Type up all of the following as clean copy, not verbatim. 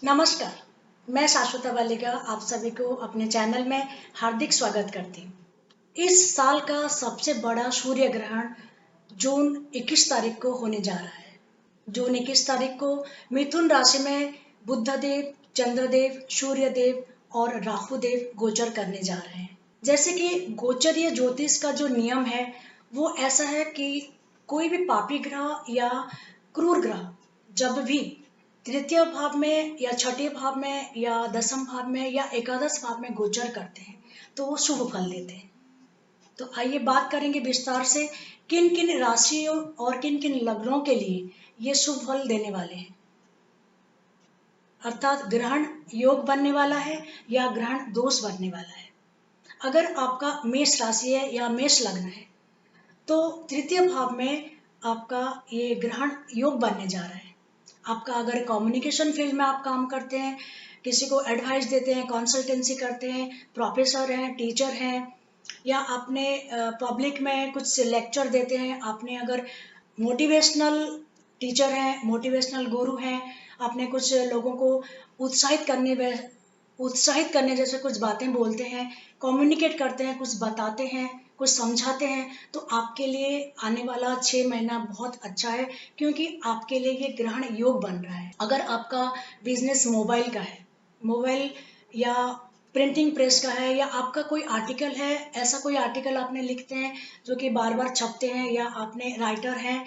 नमस्कार, मैं शाश्वता वालिका आप सभी को अपने चैनल में हार्दिक स्वागत करती हूँ। इस साल का सबसे बड़ा सूर्य ग्रहण जून 21 तारीख को होने जा रहा है। जून 21 तारीख को मिथुन राशि में बुधदेव, चंद्रदेव, सूर्यदेव और राहुदेव गोचर करने जा रहे हैं। जैसे कि गोचरीय ज्योतिष का जो नियम है वो ऐसा है कि कोई भी पापी ग्रह या क्रूर ग्रह जब भी तृतीय भाव में या छठे भाव में या दसम भाव में या एकादश भाव में गोचर करते हैं तो वो शुभ फल देते हैं। तो आइए बात करेंगे विस्तार से किन किन राशियों और किन किन लग्नों के लिए ये शुभ फल देने वाले हैं, अर्थात ग्रहण योग बनने वाला है या ग्रहण दोष बनने वाला है। अगर आपका मेष राशि है या मेष लग्न है तो तृतीय भाव में आपका ये ग्रहण योग बनने जा रहा है। आपका अगर कम्युनिकेशन फील्ड में आप काम करते हैं, किसी को एडवाइस देते हैं, कंसल्टेंसी करते हैं, प्रोफेसर हैं, टीचर हैं, या आपने पब्लिक में कुछ लेक्चर देते हैं, आपने अगर मोटिवेशनल टीचर हैं, मोटिवेशनल गुरु हैं, आपने कुछ लोगों को उत्साहित करने जैसे कुछ बातें बोलते हैं, कम्युनिकेट करते हैं, कुछ बताते हैं, कुछ समझाते हैं, तो आपके लिए आने वाला 6 महीना बहुत अच्छा है, क्योंकि आपके लिए ये ग्रहण योग बन रहा है। अगर आपका बिजनेस मोबाइल का है, मोबाइल या प्रिंटिंग प्रेस का है, या आपका कोई आर्टिकल है, ऐसा कोई आर्टिकल आपने लिखते हैं जो कि बार बार छपते हैं, या आपने राइटर हैं,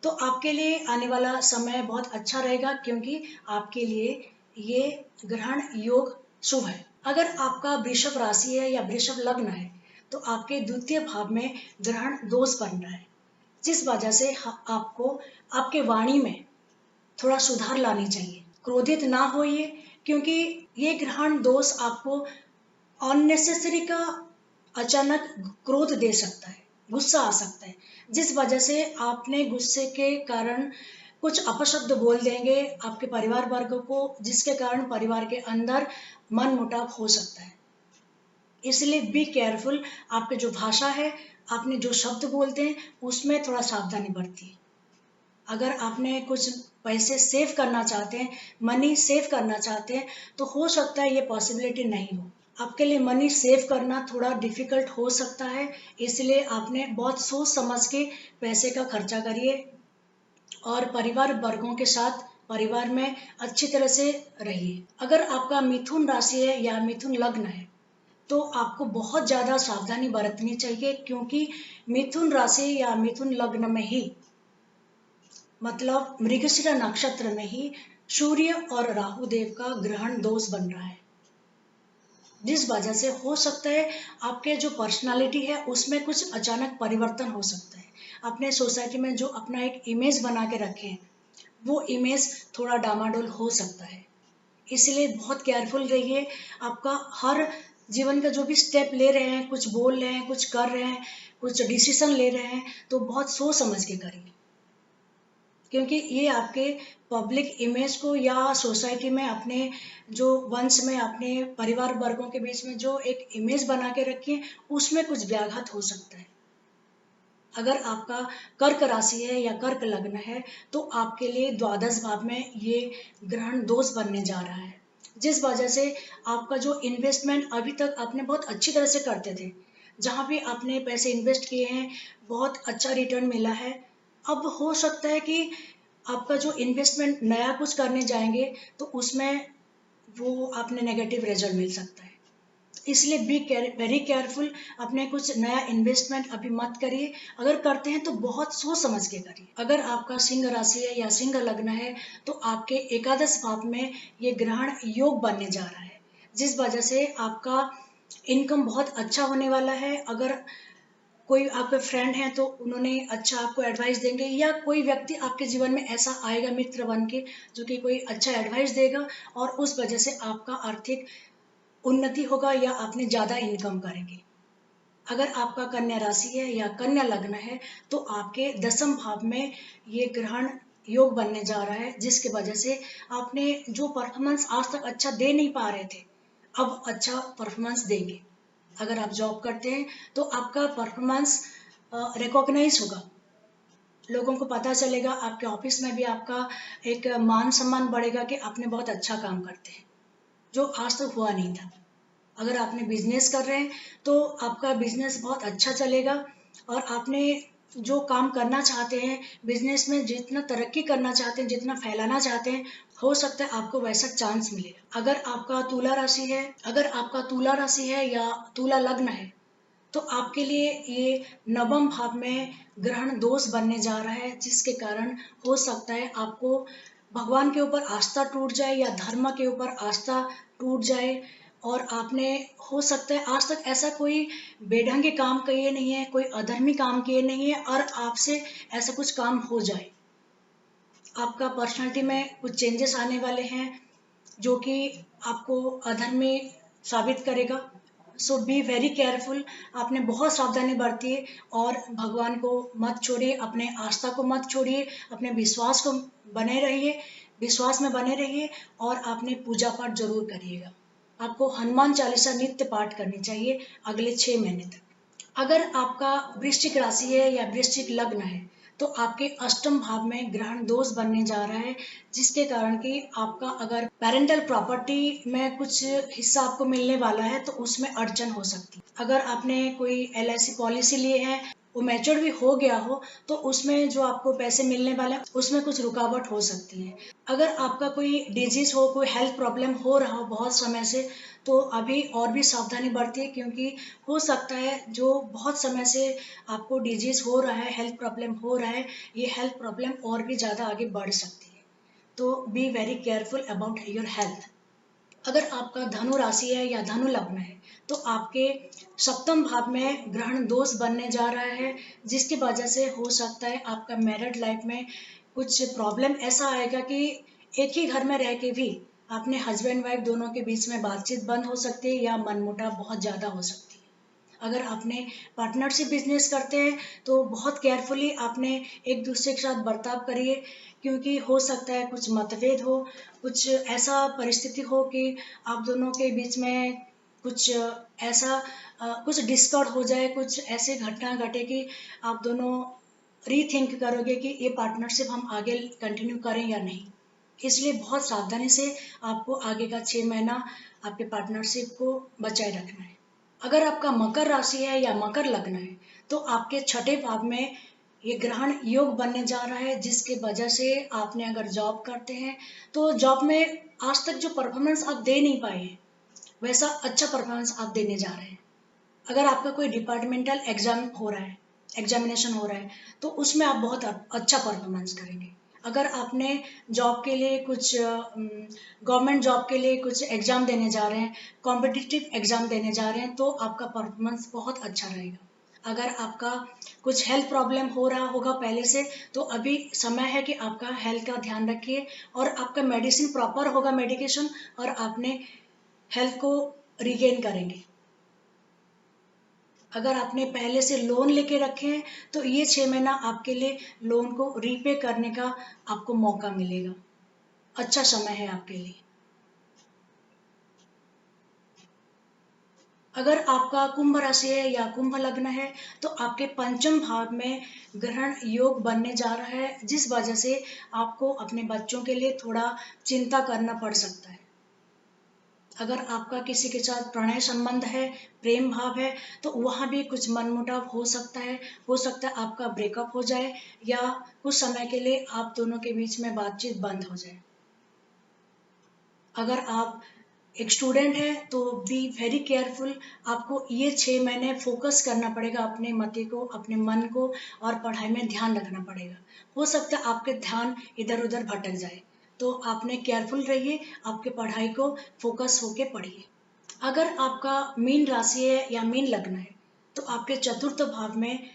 तो आपके लिए आने वाला समय बहुत अच्छा रहेगा, क्योंकि आपके लिए ये ग्रहण योग शुभ है। अगर आपका वृषभ राशि है या वृषभ लग्न है तो आपके द्वितीय भाव में ग्रहण दोष बन रहा है, जिस वजह से आपको आपके वाणी में थोड़ा सुधार लानी चाहिए। क्रोधित ना होइए, क्योंकि ये ग्रहण दोष आपको अननेसेसरी का अचानक क्रोध दे सकता है, गुस्सा आ सकता है, जिस वजह से आपने गुस्से के कारण कुछ अपशब्द बोल देंगे आपके परिवार वर्ग को, जिसके कारण परिवार के अंदर मन मुटाव हो सकता है। इसलिए बी केयरफुल, आपके जो भाषा है, आपने जो शब्द बोलते हैं उसमें थोड़ा सावधानी बरतिए। अगर आपने कुछ पैसे सेव करना चाहते हैं, मनी सेव करना चाहते हैं, तो हो सकता है ये पॉसिबिलिटी नहीं हो। आपके लिए मनी सेव करना थोड़ा डिफिकल्ट हो सकता है, इसलिए आपने बहुत सोच समझ के पैसे का खर्चा करिए और परिवार वर्गों के साथ परिवार में अच्छी तरह से रहिए। अगर आपका मिथुन राशि है या मिथुन लग्न है तो आपको बहुत ज़्यादा सावधानी बरतनी चाहिए, क्योंकि मिथुन राशि या मिथुन लग्न में ही, मतलब मृगशिरा नक्षत्र में ही सूर्य और राहु देव का ग्रहण दोष बन रहा है, जिस वजह से हो सकता है आपके जो पर्सनालिटी है उसमें कुछ अचानक परिवर्तन हो सकता है। अपने सोसाइटी में जो अपना एक इमेज बना के रखे हैं वो इमेज थोड़ा डामाडोल हो सकता है, इसलिए बहुत केयरफुल रहिए। आपका हर जीवन का जो भी स्टेप ले रहे हैं, कुछ बोल रहे हैं, कुछ कर रहे हैं, कुछ डिसीजन ले रहे हैं, तो बहुत सोच समझ के करिए, क्योंकि ये आपके पब्लिक इमेज को या सोसाइटी में अपने जो वंश में अपने परिवार वर्गों के बीच में जो एक इमेज बना के रखी है उसमें कुछ व्याघात हो सकता है। अगर आपका कर्क राशि है या कर्क लग्न है तो आपके लिए द्वादश भाव में ये ग्रहण दोष बनने जा रहा है, जिस वजह से आपका जो इन्वेस्टमेंट अभी तक आपने बहुत अच्छी तरह से करते थे, जहाँ भी आपने पैसे इन्वेस्ट किए हैं बहुत अच्छा रिटर्न मिला है, अब हो सकता है कि आपका जो इन्वेस्टमेंट नया कुछ करने जाएंगे तो उसमें वो आपने नेगेटिव रिजल्ट मिल सकता है। इसलिए बी वेरी केयरफुल, अपने कुछ नया इन्वेस्टमेंट अभी मत करिए। अगर करते हैं तो बहुत सोच समझ के करिए। अगर आपका सिंह राशि है या सिंह लग्न है तो आपके एकादश भाव में ये ग्रहण योग बनने जा रहा है, जिस वजह से आपका इनकम बहुत अच्छा होने वाला है। अगर कोई आपके फ्रेंड हैं तो उन्होंने अच्छा आपको एडवाइस देंगे, या कोई व्यक्ति आपके जीवन में ऐसा आएगा मित्र बन के जो कि कोई अच्छा एडवाइस देगा, और उस वजह से आपका आर्थिक उन्नति होगा या आपने ज़्यादा इनकम करेंगे। अगर आपका कन्या राशि है या कन्या लग्न है तो आपके दसम भाव में ये ग्रहण योग बनने जा रहा है, जिसकी वजह से आपने जो परफॉर्मेंस आज तक अच्छा दे नहीं पा रहे थे अब अच्छा परफॉर्मेंस देंगे। अगर आप जॉब करते हैं तो आपका परफॉर्मेंस रिकॉग्नाइज होगा, लोगों को पता चलेगा, आपके ऑफिस में भी आपका एक मान सम्मान बढ़ेगा कि आपने बहुत अच्छा काम करते हैं, जो आज तक हुआ नहीं था। अगर आपने बिजनेस कर रहे हैं तो आपका बिजनेस बहुत अच्छा चलेगा, और आपने जो काम करना चाहते हैं बिजनेस में, जितना तरक्की करना चाहते हैं, जितना फैलाना चाहते हैं, हो सकता है आपको वैसा चांस मिलेगा। अगर आपका तुला राशि है या तुला लग्न है, तो आपके लिए ये नवम भाव में ग्रहण दोष बनने जा रहा है, जिसके कारण हो सकता है आपको भगवान के ऊपर आस्था टूट जाए या धर्म के ऊपर आस्था टूट जाए, और आपने हो सकता है आज तक ऐसा कोई बेढंगे काम किए नहीं है, कोई अधर्मी काम किए नहीं है, और आपसे ऐसा कुछ काम हो जाए। आपका पर्सनालिटी में कुछ चेंजेस आने वाले हैं जो कि आपको अधर्मी साबित करेगा। सो बी वेरी केयरफुल। आपने बहुत सावधानी बरती है, और भगवान को मत छोड़िए, अपने आस्था को मत छोड़िए, अपने विश्वास में बने रहिए, और आपने पूजा पाठ जरूर करिएगा। आपको हनुमान चालीसा नित्य पाठ करनी चाहिए अगले 6 महीने तक। अगर आपका वृश्चिक राशि है या वृश्चिक लग्न है, तो आपके अष्टम भाव में ग्रहण दोष बनने जा रहा है, जिसके कारण कि आपका अगर पेरेंटल प्रॉपर्टी में कुछ हिस्सा आपको मिलने वाला है तो उसमें अड़चन हो सकती है। अगर आपने कोई LIC पॉलिसी लिए है, वो मैच्योर भी हो गया हो, तो उसमें जो आपको पैसे मिलने वाले हैं उसमें कुछ रुकावट हो सकती है। अगर आपका कोई डिजीज हो, कोई हेल्थ प्रॉब्लम हो रहा हो बहुत समय से, तो अभी और भी सावधानी बरतिए, क्योंकि हो सकता है जो बहुत समय से आपको डिजीज हो रहा है, हेल्थ प्रॉब्लम हो रहा है, ये हेल्थ प्रॉब्लम और भी ज़्यादा आगे बढ़ सकती है। तो be very careful about your health. अगर आपका धनु राशि है या धनु लग्न है, तो आपके सप्तम भाव में ग्रहण दोष बनने जा रहा है, जिसकी वजह से हो सकता है आपका मैरिड लाइफ में कुछ प्रॉब्लम ऐसा आएगा कि एक ही घर में रह के भी अपने हस्बैंड वाइफ दोनों के बीच में बातचीत बंद हो सकती है, या मनमुटाव बहुत ज़्यादा हो सकती है। अगर आपने पार्टनरशिप बिजनेस करते हैं तो बहुत केयरफुली आपने एक दूसरे के साथ बर्ताव करिए, क्योंकि हो सकता है कुछ मतभेद हो, कुछ ऐसा परिस्थिति हो कि आप दोनों के बीच में कुछ ऐसा कुछ डिस्कॉर्ड हो जाए, कुछ ऐसे घटना घटे कि आप दोनों रीथिंक करोगे कि ये पार्टनरशिप हम आगे कंटिन्यू करें या नहीं। इसलिए बहुत सावधानी से आपको आगे का 6 महीना आपके पार्टनरशिप को बचाए रखना है। अगर आपका मकर राशि है या मकर लग्न है, तो आपके छठे भाव में ये ग्रहण योग बनने जा रहा है, जिसके वजह से आपने अगर जॉब करते हैं तो जॉब में आज तक जो परफॉर्मेंस आप दे नहीं पाए हैं, वैसा अच्छा परफॉर्मेंस आप देने जा रहे हैं। अगर आपका कोई डिपार्टमेंटल एग्जामिनेशन हो रहा है, तो उसमें आप बहुत अच्छा परफॉर्मेंस करेंगे। अगर आपने जॉब के लिए कुछ गवर्नमेंट जॉब के लिए कुछ एग्जाम देने जा रहे हैं, कॉम्पिटिटिव एग्जाम देने जा रहे हैं, तो आपका परफॉर्मेंस बहुत अच्छा रहेगा। अगर आपका कुछ हेल्थ प्रॉब्लम हो रहा होगा पहले से, तो अभी समय है कि आपका हेल्थ का ध्यान रखिए, और आपका मेडिसिन प्रॉपर होगा, मेडिकेशन, और आपने हेल्थ को रिगेन करेंगे। अगर आपने पहले से लोन लेके रखे हैं, तो ये 6 महीना आपके लिए लोन को रीपे करने का आपको मौका मिलेगा। अच्छा समय है आपके लिए। अगर आपका कुंभ राशि है या कुंभ लग्न है, तो आपके पंचम भाव में ग्रहण योग बनने जा रहा है, जिस वजह से आपको अपने बच्चों के लिए थोड़ा चिंता करना पड़ सकता है। अगर आपका किसी के साथ प्रणय संबंध है, प्रेम भाव है, तो वहाँ भी कुछ मनमुटाव हो सकता है। हो सकता है आपका ब्रेकअप हो जाए, या कुछ समय के लिए आप दोनों के बीच में बातचीत बंद हो जाए। अगर आप एक स्टूडेंट है तो बी वेरी केयरफुल। आपको ये 6 महीने फोकस करना पड़ेगा, अपने मति को, अपने मन को, और पढ़ाई में ध्यान रखना पड़ेगा। हो सकता है आपके ध्यान इधर उधर भटक जाए, तो आपने केयरफुल रहिए, आपके पढ़ाई को फोकस होके पढ़िए। अगर आपका मीन राशि है या मीन लग्न है, तो आपके चतुर्थ भाव में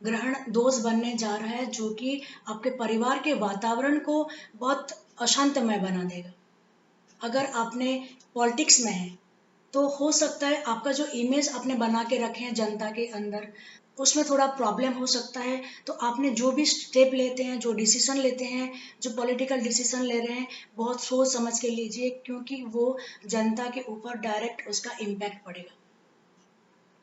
ग्रहण दोष बनने जा रहा है, जो कि आपके परिवार के वातावरण को बहुत अशांतमय बना देगा। अगर आपने पॉलिटिक्स में है, तो हो सकता है आपका जो इमेज आपने बना के रखे हैं जनता के अंदर, उसमें थोड़ा प्रॉब्लम हो सकता है। तो आपने जो भी स्टेप लेते हैं, जो डिसीजन लेते हैं, जो पॉलिटिकल डिसीजन ले रहे हैं, बहुत सोच समझ के लीजिए, क्योंकि वो जनता के ऊपर डायरेक्ट उसका इम्पैक्ट पड़ेगा।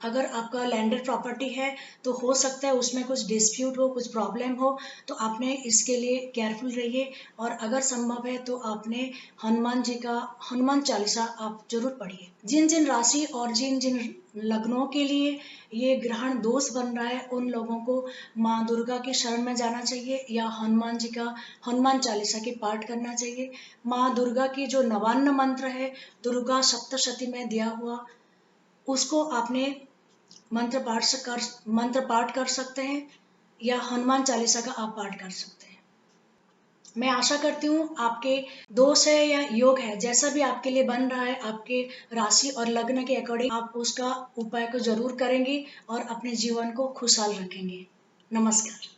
अगर आपका लैंडेड प्रॉपर्टी है तो हो सकता है उसमें कुछ डिस्प्यूट हो, कुछ प्रॉब्लम हो, तो आपने इसके लिए केयरफुल रहिए। और अगर संभव है तो आपने हनुमान जी का हनुमान चालीसा आप जरूर पढ़िए। जिन जिन राशि और जिन जिन लग्नों के लिए ये ग्रहण दोष बन रहा है, उन लोगों को माँ दुर्गा की शरण में जाना चाहिए या हनुमान जी का हनुमान चालीसा की पाठ करना चाहिए। माँ दुर्गा की जो 59 मंत्र है, दुर्गा सप्तशती में दिया हुआ, उसको आपने मंत्र पाठ कर सकते हैं या हनुमान चालीसा का आप पाठ कर सकते हैं। मैं आशा करती हूँ आपके दोष है या योग है, जैसा भी आपके लिए बन रहा है, आपके राशि और लग्न के अकॉर्डिंग आप उसका उपाय को जरूर करेंगे और अपने जीवन को खुशहाल रखेंगे। नमस्कार।